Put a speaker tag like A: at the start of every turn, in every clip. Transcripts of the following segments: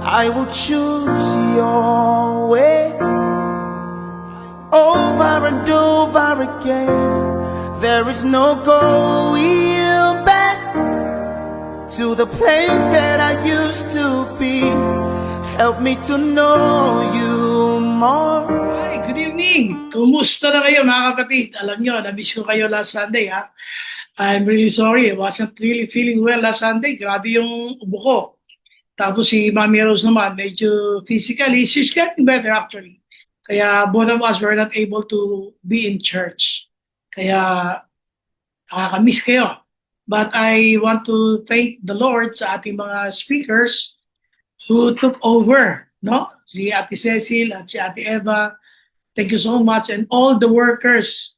A: I will choose your way over and over again. There is no going back to the place that I used to be. Help me to know you more.
B: Hi, good evening! Kumusta na kayo mga kapatid? Alam nyo, na-miss ko kayo last Sunday ha. I'm really sorry, I wasn't really feeling well last Sunday. Grabe yung ubo ko. Tapos si Mami Rose naman, medyo physically, she's getting better actually. Kaya both of us were not able to be in church. Kaya nakaka-miss kayo. But I want to thank the Lord sa ating mga speakers who took over, no? Si Ate Cecil at si Ate Eva. Thank you so much. And all the workers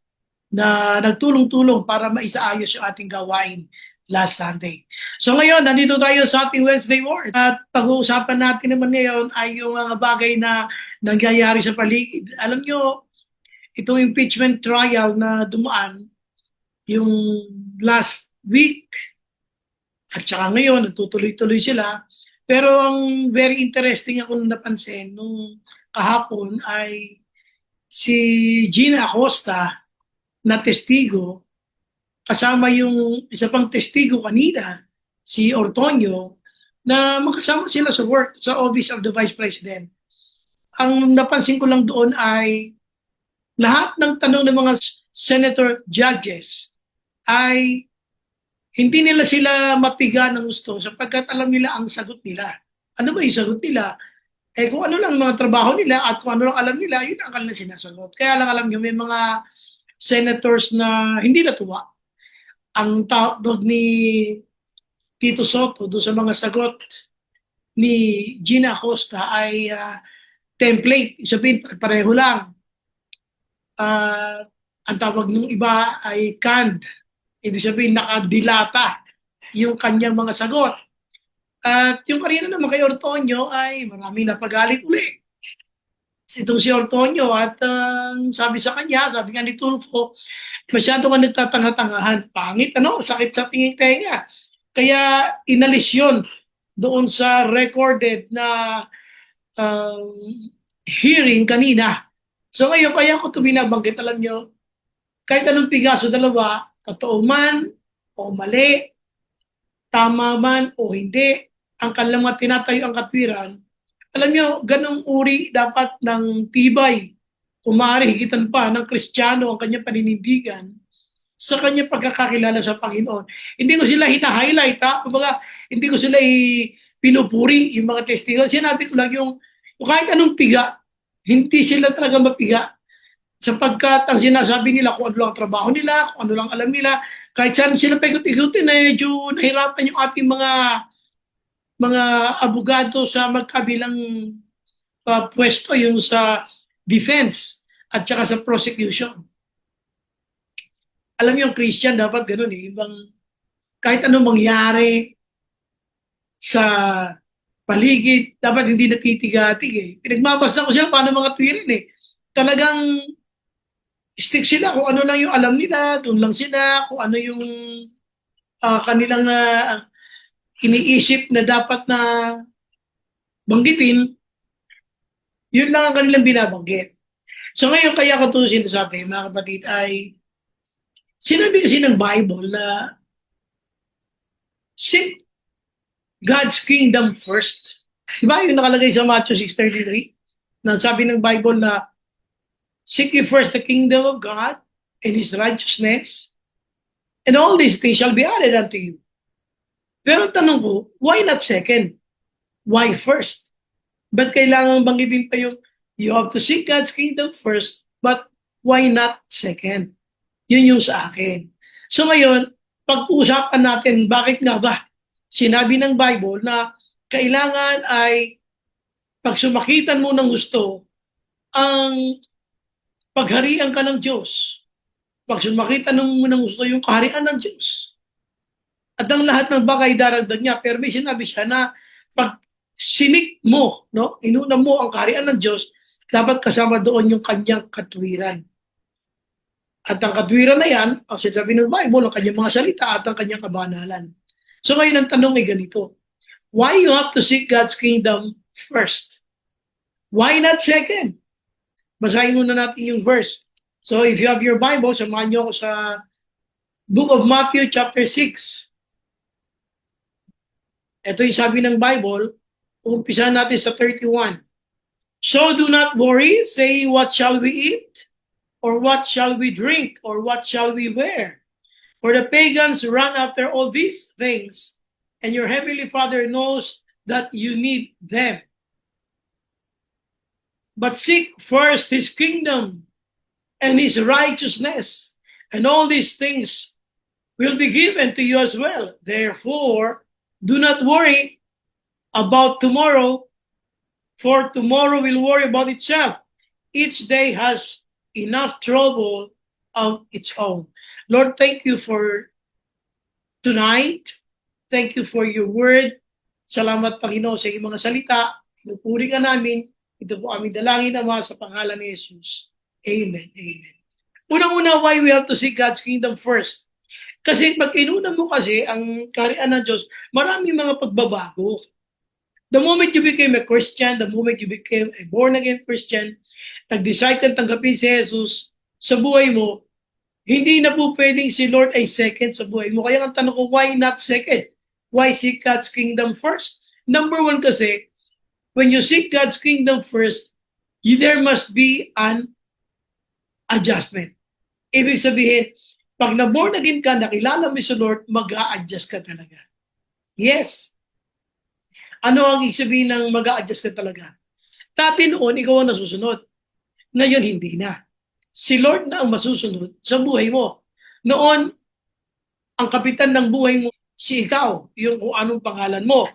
B: na nagtulong-tulong para maisaayos yung ating gawain last Sunday. So ngayon, nandito tayo sa ating Wednesday Word. At pag-uusapan natin naman ngayon ay yung mga bagay na nangyayari sa paligid. Alam nyo, itong impeachment trial na dumaan yung last week at saka ngayon, nagtutuloy-tuloy sila. Pero ang very interesting ako napansin nung kahapon ay si Gina Acosta na testigo kasama yung isa pang testigo kanina, si Ortonio, na magkasama sila sa work sa Office of the Vice President. Ang napansin ko lang doon ay lahat ng tanong ng mga senator judges ay hindi nila sila mapiga ng gusto sapagkat alam nila ang sagot nila. Ano ba yung sagot nila? Eh kung ano lang mga trabaho nila at kung ano lang alam nila, yun ang kanilang sinasagot. Kaya lang alam nyo, may mga senators na hindi natuwa. Ang tawag ni Tito Soto doon sa mga sagot ni Gina Acosta ay template. Sabihin, pareho lang. Ang tawag ng iba ay canned. Ibig sabihin, nakadilata yung kanyang mga sagot. At yung kanina naman kay Ortonio ay maraming napagalit uli. Itong si Ortonio at sabi sa kanya, sabi nga ni Tulfo, masyado ka nagtatanga-tangahan. Pangit, ano? Sakit sa tingin tenga. Kaya inalis yun doon sa recorded na hearing kanina. So ngayon, kaya ko ito binabanggit, alam nyo, kahit anong pigaso dalawa, totoo man o mali, tama man o hindi, ang kanilang mga tinatayo ang katwiran, alam nyo, ganong uri dapat ng tibay, kung maaari higitan pa ng Kristiyano ang kanyang paninindigan sa kanyang pagkakakilala sa Panginoon. Hindi ko sila hina-highlight, ha? Kumbaga, hindi ko sila pinupuri yung mga testigo. Sinabi ko lang yung kahit anong piga, hindi sila talaga mapiga. Sapagkat ang sinasabi nila kung ano lang ang trabaho nila, kung ano lang alam nila, kahit saan sila paikot-ikutin, medyo nahirapan yung ating mga abogado sa magkabilang pwesto, yung sa defense at saka sa prosecution. Alam niyo, yung Christian dapat ganun eh. Kahit anong mangyari sa paligid, dapat hindi natitigatig eh. Pinagmamasa ko siya paano mga tuwirin eh. Talagang stick sila kung ano lang yung alam nila, doon lang sila, kung ano yung kanilang iniisip na dapat na banggitin, yun lang ang kanilang binabanggit. So ngayon, kaya ko ito sinasabi, mga kapatid, ay sinabi kasi ng Bible na seek God's kingdom first. Diba yung nakalagay sa Matthew 6:33? Na sabi ng Bible na seek ye first the kingdom of God and His righteousness, and all these things shall be added unto you. Pero tanong ko, why not second? Why first? Ba't kailangan banggitin pa yung you have to seek God's kingdom first, but why not second? Yun yung sa akin. So ngayon, pag-usapan natin, bakit nga ba sinabi ng Bible na kailangan ay pag sumakitan mo ng gusto, ang pagharian ka ng Diyos. Pag sumakitan mo ng gusto, yung kaharian ng Diyos. At ang lahat ng bagay daragdag niya. Pero may sinabi siya na pag sinik mo, no, inuna mo ang kaharian ng Diyos, dapat kasama doon yung kanyang katwiran. At ang katwiran na yan, ang sinasabi ng Bible, ang kanyang mga salita at ang kanyang kabanalan. So ngayon ang tanong ay ganito, why you have to seek God's kingdom first. Why not second? Basahin muna natin yung verse. So if you have your Bible, samahan niyo ako sa Book of Matthew chapter 6. Ito yung sabi ng Bible, umpisa natin sa 31. So do not worry, say what shall we eat? Or what shall we drink? Or what shall we wear? For the pagans run after all these things, and your heavenly Father knows that you need them. But seek first his kingdom and his righteousness, and all these things will be given to you as well. Therefore, do not worry about tomorrow, for tomorrow will worry about itself. Each day has enough trouble of its own. Lord, thank you for tonight. Thank you for your word. Salamat, Panginoon, sa iyong mga salita. Pinupuri ka namin. Ito po aming dalangin, Ama, sa pangalan ni Jesus. Amen. Amen. Unang-una, why we have to seek God's kingdom first? Kasi pag inuna mo kasi ang kaharian ng Diyos, maraming mga pagbabago. The moment you became a Christian, the moment you became a born-again Christian, nag-decide kang tanggapin si Jesus sa buhay mo, hindi na po pwedeng si Lord ay second sa buhay mo. Kaya ang tanong ko, why not second? Why seek God's kingdom first? Number one kasi, when you seek God's kingdom first, there must be an adjustment. Ibig sabihin, pag na-born again ka, nakilala mo si Lord, mag-a-adjust ka talaga. Yes. Ano ang ibig sabihin ng mag-a-adjust ka talaga? Dati noon, ikaw ang nasusunod. Ngayon, hindi na. Si Lord na ang masusunod sa buhay mo. Noon, ang kapitan ng buhay mo, si ikaw, yung kung anong pangalan mo.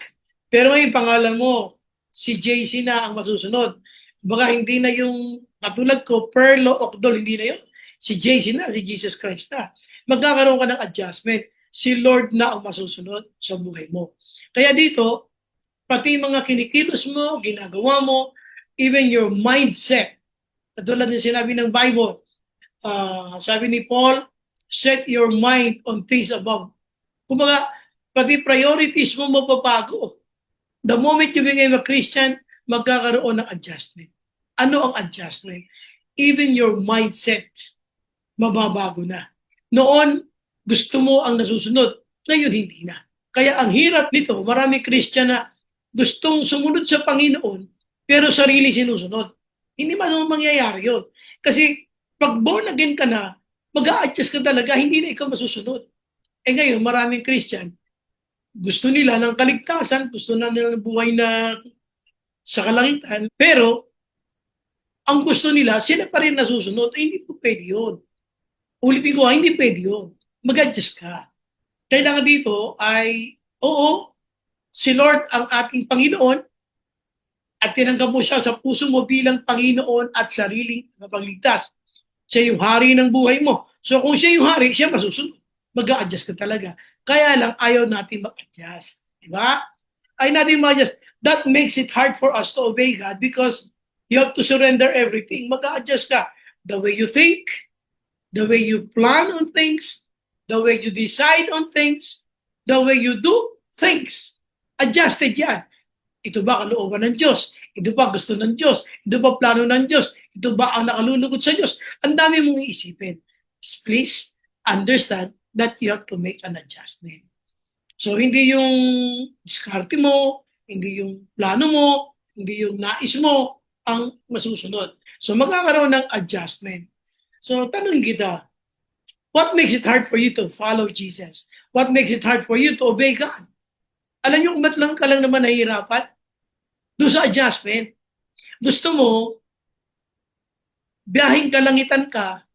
B: Pero ngayon, pangalan mo, si JC na ang masusunod. Baka hindi na yung katulad ko, Perlo, Okdol, hindi na yun. Si JC na, si Jesus Christ na. Magkakaroon ka ng adjustment. Si Lord na ang masusunod sa buhay mo. Kaya dito, pati mga kinikilos mo, ginagawa mo, even your mindset. Katulad ng sinabi ng Bible, sabi ni Paul, set your mind on things above. Kumbaga, pati priorities mo mapapago. The moment you became a Christian, magkakaroon ng adjustment. Ano ang adjustment? Even your mindset, mababago na. Noon, gusto mo ang nasusunod. Ngayon, hindi na. Kaya ang hirap nito, marami Christian na gustong sumunod sa Panginoon, pero sarili sinusunod. Hindi man mangyayari yun. Kasi pag born again ka na, mag-a-adjust ka talaga, hindi na ikaw masusunod. Eh ngayon, maraming Christian, gusto nila ng kaligtasan, gusto na nila ng buhay na sa kalangitan, pero ang gusto nila, sila pa rin nasusunod. Eh, hindi po pwede yun. Ulitin ko, hindi pwede yun. Mag-adjust ka. Kailangan dito ay, oo, si Lord ang ating Panginoon, at tinanggap mo siya sa puso mo bilang Panginoon at sariling mapagligtas. Siya yung hari ng buhay mo. So kung siya yung hari, siya masusunod. Mag-a-adjust ka talaga. Kaya lang ayaw natin mag-adjust. Diba? Ayaw natin mag-adjust. That makes it hard for us to obey God because you have to surrender everything. Mag-a-adjust ka. The way you think, the way you plan on things, the way you decide on things, the way you do things. Adjusted yan. Ito ba kalooban ng Diyos? Ito ba gusto ng Diyos? Ito ba plano ng Diyos? Ito ba ang nakalulugod sa Diyos? Ang dami mong iisipin. Please understand that you have to make an adjustment. So, hindi yung diskarte mo, hindi yung plano mo, hindi yung nais mo ang masusunod. So, magkakaroon ng adjustment. So, tanong kita, what makes it hard for you to follow Jesus? What makes it hard for you to obey God? Alam niyo kung ba't lang ka lang naman nahihirapan? Doon sa adjustment. Gusto mo, biyaheng kalangitan ka,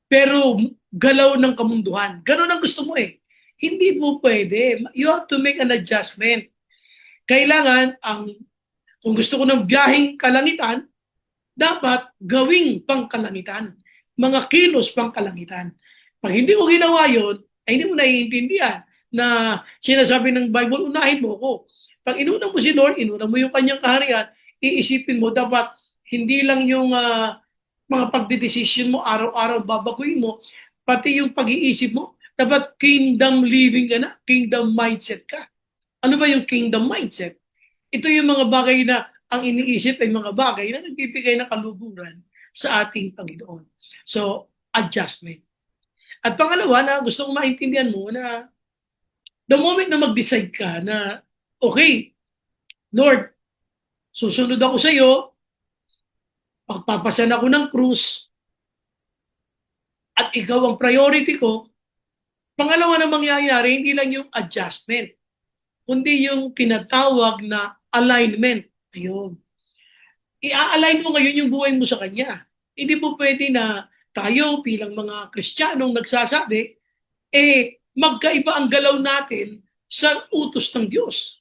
B: pero galaw ng kamunduhan. Ganon ang gusto mo eh. Hindi po pwede. You have to make an adjustment. Kailangan, kung gusto ko ng biyaheng kalangitan, dapat gawing pangkalangitan. Mga kilos pangkalangitan. Pag hindi mo ginawa yun, ay hindi mo naiintindihan na sinasabi ng Bible, unahin mo ko. Pag inuna mo si Lord, inuna mo yung kanyang kaharian, iisipin mo, dapat hindi lang yung mga pagdedesisyon mo, araw-araw babaguhin mo, pati yung pag-iisip mo, dapat kingdom living ka na, kingdom mindset ka. Ano ba yung kingdom mindset? Ito yung mga bagay na ang iniisip ay mga bagay na nagbibigay ng kaluburan sa ating Panginoon. So, adjustment. At pangalawa na gusto kong maintindihan mo na the moment na mag-decide ka na, okay, Lord, susunod ako sa iyo, pagpapasan ako ng krus, at ikaw ang priority ko, pangalawa na mangyayari, hindi lang yung adjustment, kundi yung tinatawag na alignment. Ayun. I-align mo ngayon yung buhay mo sa Kanya. Hindi po pwede na tayo bilang mga Kristiyanong nagsasabi, magkaiba ang galaw natin sa utos ng Diyos.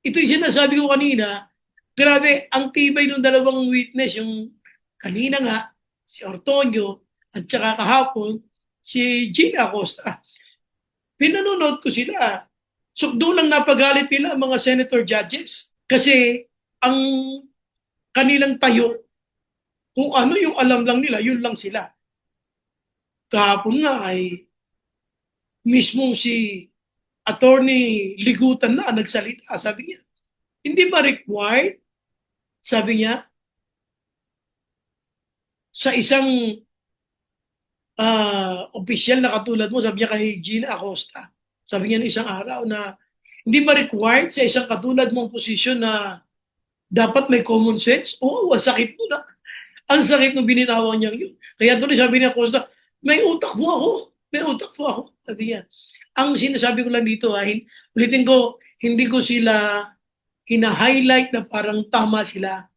B: Ito yung sinasabi ko kanina, grabe, ang tibay ng dalawang witness, yung kanina nga, si Ortonio, at saka kahapon, si Gina Acosta. Pinanonood ko sila. So doon lang napagalit nila ang mga senator judges. Kasi ang kanilang tayo, kung ano yung alam lang nila, yun lang sila. Kahapon nga ay mismong si Attorney Ligutan na nagsalita. Sabi niya, hindi ba required, sabi niya, sa isang opisyal na katulad mo, sabi niya kay Gina Acosta, sabi niya ng isang araw na hindi ba required sa isang katulad mong posisyon na dapat may common sense? Oo, ang sakit mo na. Ang sakit nung binitawan niya yun. Kaya doon sabi niya, Acosta, may utak mo ako. May utak mo ako. Sabi niya. Ang sinasabi ko lang dito, ulitin ko, hindi ko sila hina-highlight na parang tama sila.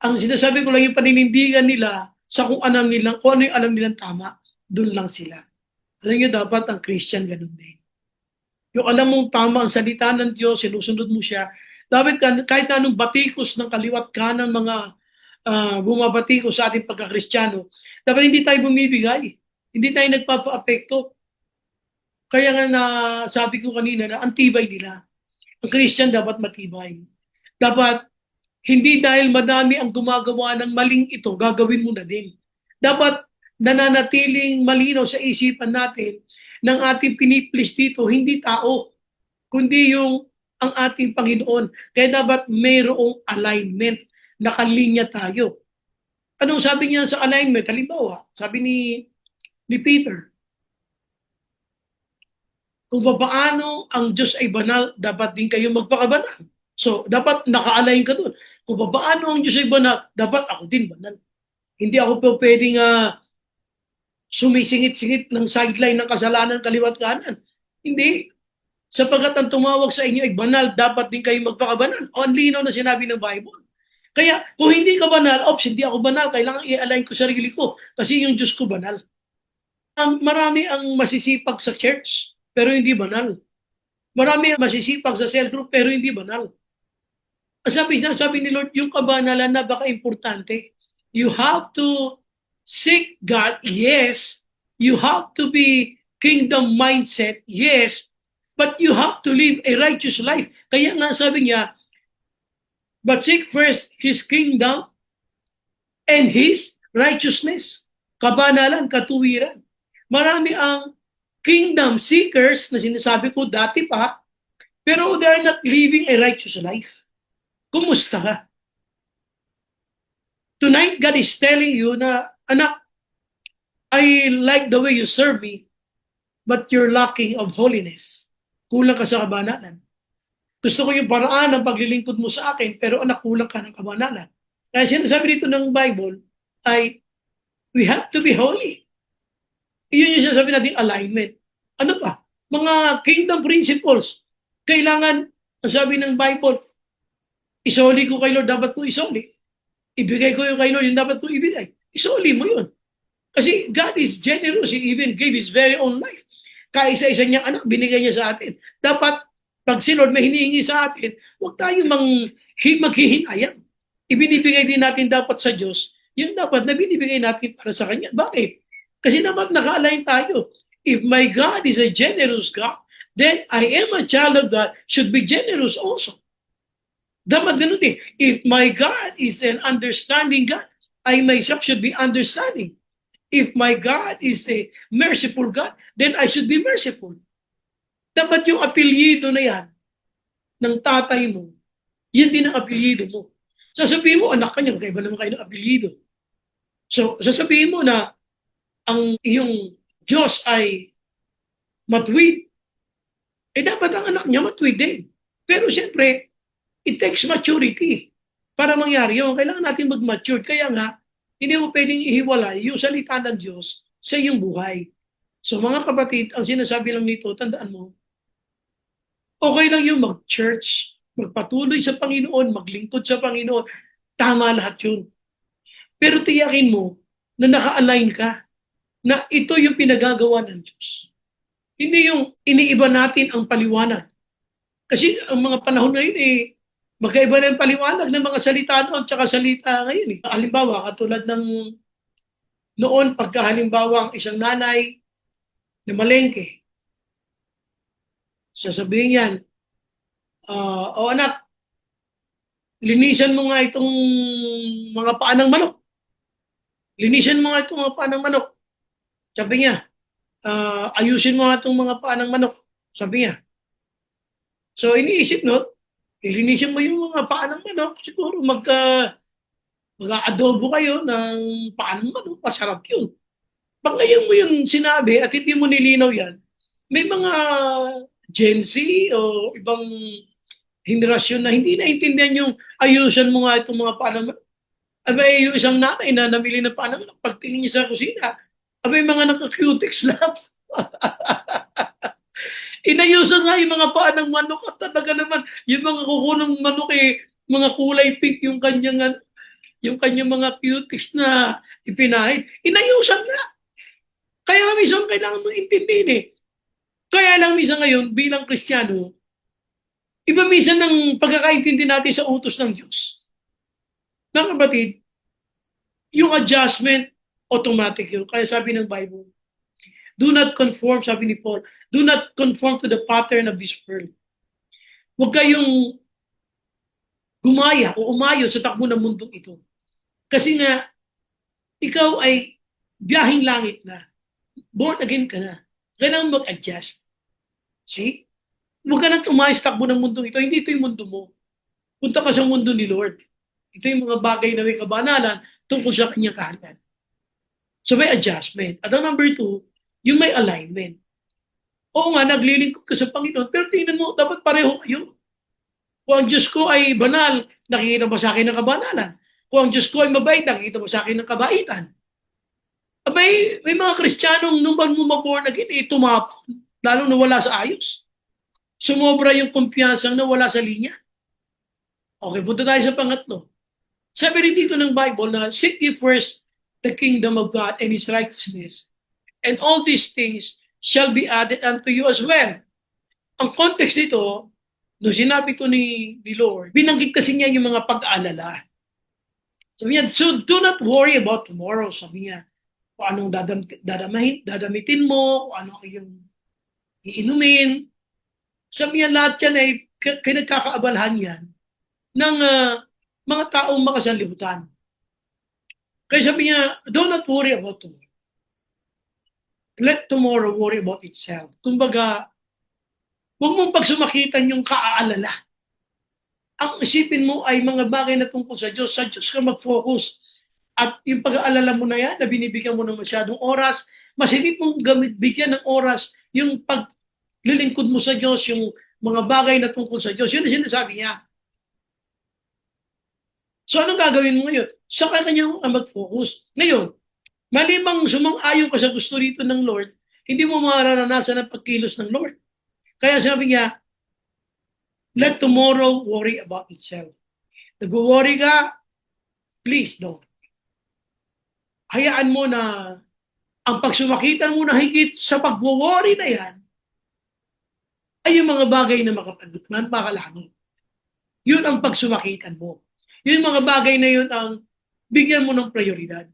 B: Ang sinasabi ko lang yung paninindigan nila sa kung ano yung alam nilang tama, doon lang sila. Alam niyo, dapat ang Christian ganun din. Yung alam mong tama ang salita ng Diyos, sinusunod mo siya, dapat kahit anong batikos ng kaliwat kanan mga bumabatikos sa ating pagkakristyano, dapat hindi tayo bumibigay. Hindi tayo nagpapa-apekto. Kaya nga na sabi ko kanina na ang tibay nila. Ang Christian dapat matibay. Dapat hindi dahil madami ang gumagawa ng maling ito, gagawin mo na din. Dapat nananatiling malinaw sa isipan natin ng ating piniplis dito, hindi tao, kundi yung ang ating Panginoon. Kaya dapat mayroong alignment, nakalinya tayo. Anong sabi niya sa alignment? Halimbawa, sabi ni Peter, kung paano ang Diyos ay banal, dapat din kayo magpakabanal. So, dapat naka-align ka doon. Kung paano ang Diyos ay banal, dapat ako din banal. Hindi ako po pwedeng sumisingit-singit ng sideline ng kasalanan kaliwat kanan. Hindi. Sapagkat ang tumawag sa inyo ay banal, dapat din kayo magpakabanal. O ang linaw na sinabi ng Bible. Kaya kung hindi ka banal, hindi ako banal, kailangan i-align ko sarili ko kasi yung Diyos ko banal. Marami ang masisipag sa church, pero hindi banal. Marami ang masisipag sa cell group, pero hindi banal. Sabi ni Lord, yung kabanalan na baka importante. You have to seek God, yes. You have to be kingdom mindset, yes. But you have to live a righteous life. Kaya nga sabi niya, but seek first His kingdom and His righteousness. Kabanalan, katuwiran. Marami ang kingdom seekers na sinasabi ko dati pa, pero they are not living a righteous life. Kumusta ka? Tonight, God is telling you na, anak, I like the way you serve me, but you're lacking of holiness. Kulang ka sa kabanalan. Gusto ko yung paraan ng paglilingkod mo sa akin, pero anak, kulang ka ng kabanalan. Kaya sinasabi dito ng Bible ay, we have to be holy. Iyon yung sinasabi natin, alignment. Ano pa? Mga kingdom principles. Kailangan, ang sabi ng Bible, isoli ko kay Lord, dapat ko isoli. Ibigay ko yung kay Lord, yung dapat ko ibigay. Isoli mo yun. Kasi God is generous. He even gave His very own life. Kaisa-isa niyang anak, binigay niya sa atin. Dapat, pag si Lord may hinihingi sa atin, huwag tayo maghihinayang. Ibinibigay din natin dapat sa Diyos, yung dapat na binibigay natin para sa Kanya. Bakit? Kasi dapat naka-align tayo. If my God is a generous God, then I am a child of God, should be generous also. Dapat ganun din. If my God is an understanding God, I myself should be understanding. If my God is a merciful God, then I should be merciful. Dapat yung apelyido na yan ng tatay mo, yan din ang apelyido mo. Sasabihin mo, anak ka niya, kaiba naman kayo ng apelido. So, sasabihin mo na ang iyong Diyos ay matuwid, eh dapat ang anak niya matuwid din. Pero siyempre, it takes maturity para mangyari yun. Kailangan natin mag-mature. Kaya nga, hindi mo pwedeng ihiwalay yung salita ng Diyos sa iyong buhay. So mga kapatid, ang sinasabi lang nito, tandaan mo, okay lang yung mag-church, magpatuloy sa Panginoon, maglingkod sa Panginoon. Tama lahat yun. Pero tiyakin mo na naka-align ka, na ito yung pinagagawa ng Diyos. Hindi yung iniiba natin ang paliwanag. Kasi ang mga panahon ngayon magkaiba na yung paliwanag ng mga salita noon at salita ngayon. Halimbawa, katulad ng noon, pagka halimbawa ang isang nanay na malengke, sasabihin yan, o anak, linisan mo nga itong mga paa ng manok. Linisan mo nga itong mga paa ng manok. Sabi niya, ayusin mo nga itong mga paa ng manok. Sabi niya. So iniisip no, ilinisin mo yung mga paa ng manok, siguro mag-adobo kayo ng paa ng manok, masarap yun. Pag ngayon mo yung sinabi at hindi mo nilinaw yan, may mga Gen Z o ibang henerasyon na hindi naintindihan yung ayusan mo nga itong mga paa ng manok. Abay, yung isang nanay na namili ng paa ng manok, pagtingin niya sa kusina, abay, mga naka-cutex lang. Inayusan nga yung mga paa ng manok at talaga naman, yung mga kuko ng manok mga kulay pink yung kanyang mga cutex na ipinahid. Inayusan nga. Kaya minsan kailangan mo intindihin Kaya lang minsan ngayon, bilang Kristiyano, iba minsan ng pagkakaintindi natin sa utos ng Diyos. Mga kapatid, yung adjustment, automatic yun. Kaya sabi ng Bible, do not conform, sabi ni Paul, do not conform to the pattern of this world. Huwag kayong gumaya o umayo sa takbo ng mundong ito. Kasi nga, ikaw ay biyahing langit na. Born again ka na. Kailangan mag-adjust. See? Huwag ka nang umayo sa takbo ng mundong ito. Hindi ito yung mundo mo. Punta ka sa mundo ni Lord. Ito yung mga bagay na may kabanalan tungkol sa kanyang kaharian. So may adjustment. At ang number 2, yung may alignment. Oo nga, naglilingkod ka sa Panginoon, pero tingnan mo, dapat pareho kayo. Kung ang Diyos ko ay banal, nakikita ba sa akin ng kabanalan? Kung ang Diyos ko ay mabait, nakikita ba sa akin ng kabaitan? May mga Kristiyanong nung bago maborn again, tumapon, lalo na wala sa ayos. Sumobra yung kumpiyansang na wala sa linya. Okay, punta tayo sa pangatlo. Sabi rin dito ng Bible na, seek ye first the kingdom of God and His righteousness, and all these things shall be added unto you as well. Ang context dito, nung sinabi to ni Lord, binanggit kasi niya yung mga pag-aalala. Sabi niya, so do not worry about tomorrow. Sabi niya, kung anong dadamitin mo, kung anong iyong iinumin. Sabi niya, lahat yan ay pinagkakaabalahan yan ng mga taong makasanlibutan. Kaya sabi niya, do not worry about tomorrow. Let tomorrow worry about itself. Kumbaga, huwag mong pagsumakitan yung kaaalala. Ang isipin mo ay mga bagay na tungkol sa Diyos ka mag-focus. At yung pag-aalala mo na yan, na binibigyan mo ng masyadong oras, mas hindi mong bigyan ng oras yung paglilingkod mo sa Diyos, yung mga bagay na tungkol sa Diyos. Yun ang sinasabi niya. So anong gagawin mo ngayon? Sa kanya mag-focus. Ngayon, malimang sumang-ayon ka sa gusto rito ng Lord, hindi mo mararanasan ang pagkilos ng Lord. Kaya sabi niya, let tomorrow worry about itself. Nag-worry ka, please don't. Hayaan mo na ang pagsumakitan mo na higit sa pag-worry na yan ay yung mga bagay na makalangit. Yun ang pagsumakitan mo. Yun mga bagay na yun ang bigyan mo ng prioridad.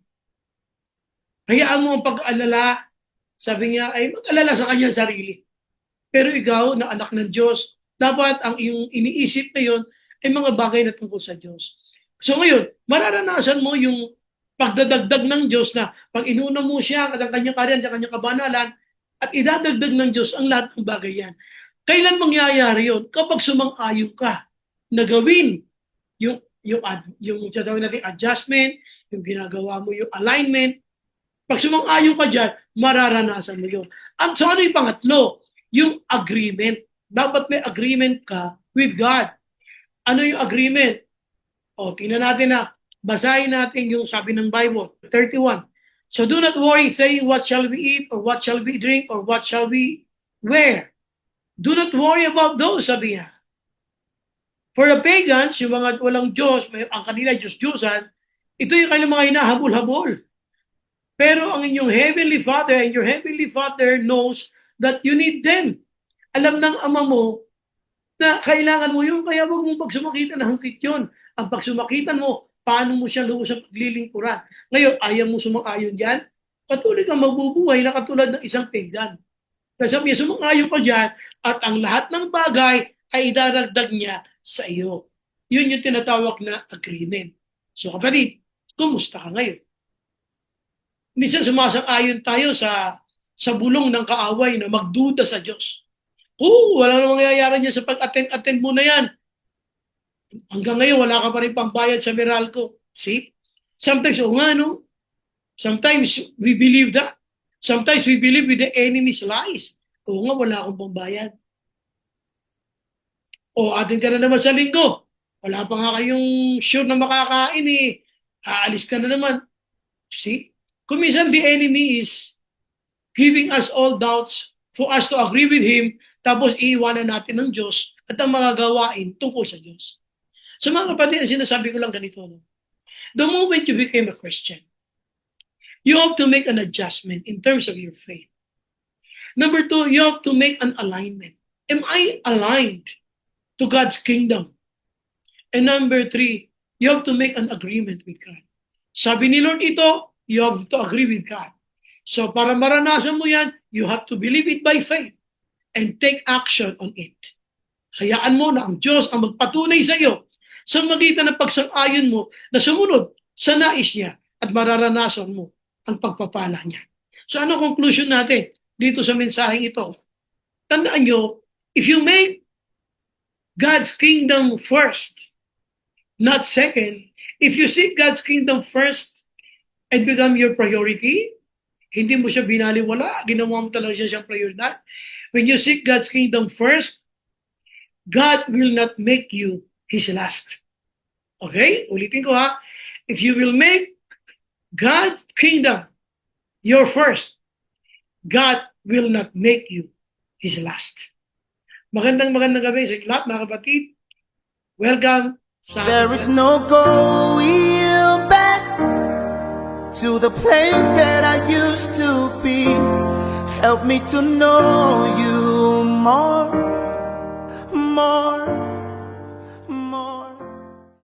B: Hayaan mo ang pag-alala, sabi niya, ay mag-alala sa kanyang sarili. Pero ikaw, na anak ng Diyos, dapat ang iyong iniisip na yun ay mga bagay na tungkol sa Diyos. So ngayon, mararanasan mo yung pagdadagdag ng Diyos na pag inuna mo siya at ang kanyang karyan at ang kanyang kabanalan at idadagdag ng Diyos ang lahat ng bagay yan. Kailan mangyayari yun? Kapag sumang-ayon ka na gawin yung yung tatawag natin adjustment, yung ginagawa mo yung alignment. Pag sumang-ayon ka dyan, mararanasan mo yun. So ano yung pangatlo? Yung agreement. Dapat may agreement ka with God. Ano yung agreement? Tingnan natin na. Basahin natin yung sabi ng Bible, 31. So do not worry saying what shall we eat or what shall we drink or what shall we wear. Do not worry about those, sabi niya. For the pagans, yung mga walang Diyos, ang kanila Diyos-Diyosan, ito yung kanilang mga hinahabol-habol. Pero ang inyong Heavenly Father and your Heavenly Father knows that you need them. Alam ng Ama mo na kailangan mo yun, kaya wag mong pagsumakitan na hangkit yun. Ang pagsumakitan mo, paano mo siya lubos sa paglilingkuran. Ngayon, ayaw mo sumang-ayon dyan, patuloy kang magbubuhay na katulad ng isang pagan. Kasi sabi niya, sumang-ayon ka dyan, at ang lahat ng bagay ay idaragdag niya sa iyo. Yun yung tinatawag na agreement. So kapatid, kumusta ka ngayon? Minsan sumasang-ayon tayo sa bulong ng kaaway na magduda sa Diyos. Wala namang mangyayari niya sa pag-attend mo na yan. Hanggang ngayon, wala ka pa rin pambayad sa Meralco. See? Sometimes, no? Sometimes, we believe that. Sometimes, we believe with the enemy's lies. Wala akong pambayad. Atin ka na naman sa linggo. Wala pa nga kayong sure na makakain eh. Aalis ka na naman. See? Kung minsan the enemy is giving us all doubts for us to agree with Him, tapos iiwanan natin ng Diyos at ang mga gawain tungkol sa Diyos. So mga kapatid, sinasabi ko lang ganito. No? The moment you became a Christian, you have to make an adjustment in terms of your faith. Number two, you have to make an alignment. Am I aligned to God's kingdom? And number three, you have to make an agreement with God. Sabi ni Lord ito, you have to agree with God. So para maranasan mo yan, you have to believe it by faith and take action on it. Hayaan mo na ang Diyos ang magpatunay sa iyo sa magitan ng pagsang-ayon mo na sumunod sa nais niya at mararanasan mo ang pagpapala niya. So ano conclusion natin dito sa mensaheng ito? Tandaan nyo, if you make God's kingdom first, not second, if you seek God's kingdom first, and become your priority, hindi mo siya binaliwala, ginawa mo talaga siya siyang prioridad. When you seek God's kingdom first, God will not make you His last. Okay? Ulitin ko ha. If you will make God's kingdom your first, God will not make you His last. Magandang gabi sa lahat mga kapatid. Welcome sa...
A: There is no going back to the place that I used to be. Help me to know you more, more.